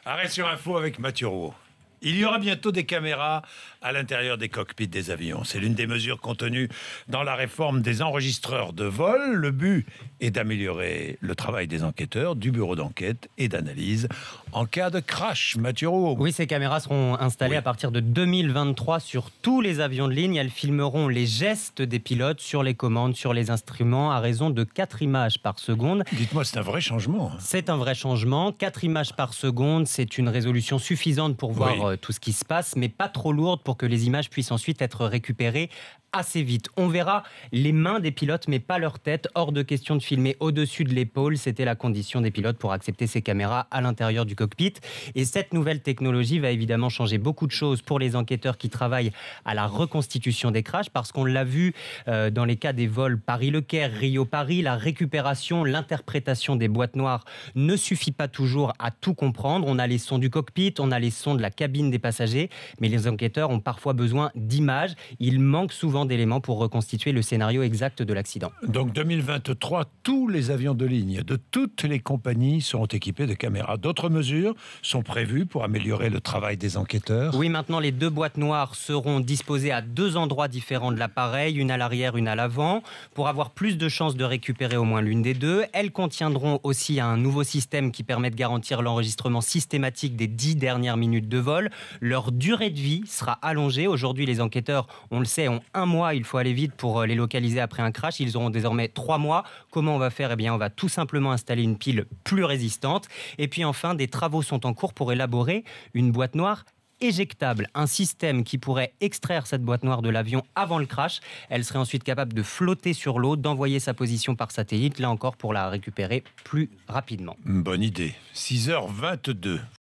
Arrêt sur info avec Mathieu Rouault. Il y aura bientôt des caméras à l'intérieur des cockpits des avions. C'est l'une des mesures contenues dans la réforme des enregistreurs de vol. Le but est d'améliorer le travail des enquêteurs, du bureau d'enquête et d'analyse en cas de crash. Mathieu Rouault. Oui, ces caméras seront installées à partir de 2023 sur tous les avions de ligne. Elles filmeront les gestes des pilotes sur les commandes, sur les instruments, à raison de 4 images par seconde. Dites-moi, c'est un vrai changement. C'est un vrai changement. 4 images par seconde, c'est une résolution suffisante pour voir tout ce qui se passe, mais pas trop lourde pour que les images puissent ensuite être récupérées assez vite. On verra les mains des pilotes, mais pas leur tête. Hors de question de filmer au-dessus de l'épaule. C'était la condition des pilotes pour accepter ces caméras à l'intérieur du cockpit. Et cette nouvelle technologie va évidemment changer beaucoup de choses pour les enquêteurs qui travaillent à la reconstitution des crashs, parce qu'on l'a vu dans les cas des vols Paris-Le Caire, Rio-Paris, la récupération, l'interprétation des boîtes noires ne suffit pas toujours à tout comprendre. On a les sons du cockpit, on a les sons de la cabine des passagers, mais les enquêteurs ont parfois besoin d'images. Il manque souvent d'éléments pour reconstituer le scénario exact de l'accident. Donc 2023, tous les avions de ligne de toutes les compagnies seront équipés de caméras. D'autres mesures sont prévues pour améliorer le travail des enquêteurs. Oui, maintenant les 2 boîtes noires seront disposées à 2 endroits différents de l'appareil, une à l'arrière, une à l'avant, pour avoir plus de chances de récupérer au moins l'une des deux. Elles contiendront aussi un nouveau système qui permet de garantir l'enregistrement systématique des 10 dernières minutes de vol. Leur durée de vie sera allongée. Aujourd'hui, les enquêteurs, on le sait, ont 1 mois. Il faut aller vite pour les localiser après un crash. Ils auront désormais 3 mois. Comment on va faire ? Eh bien, on va tout simplement installer une pile plus résistante. Et puis enfin, des travaux sont en cours pour élaborer une boîte noire éjectable, un système qui pourrait extraire cette boîte noire de l'avion avant le crash. Elle serait ensuite capable de flotter sur l'eau, d'envoyer sa position par satellite, là encore pour la récupérer plus rapidement. Bonne idée. 6h22.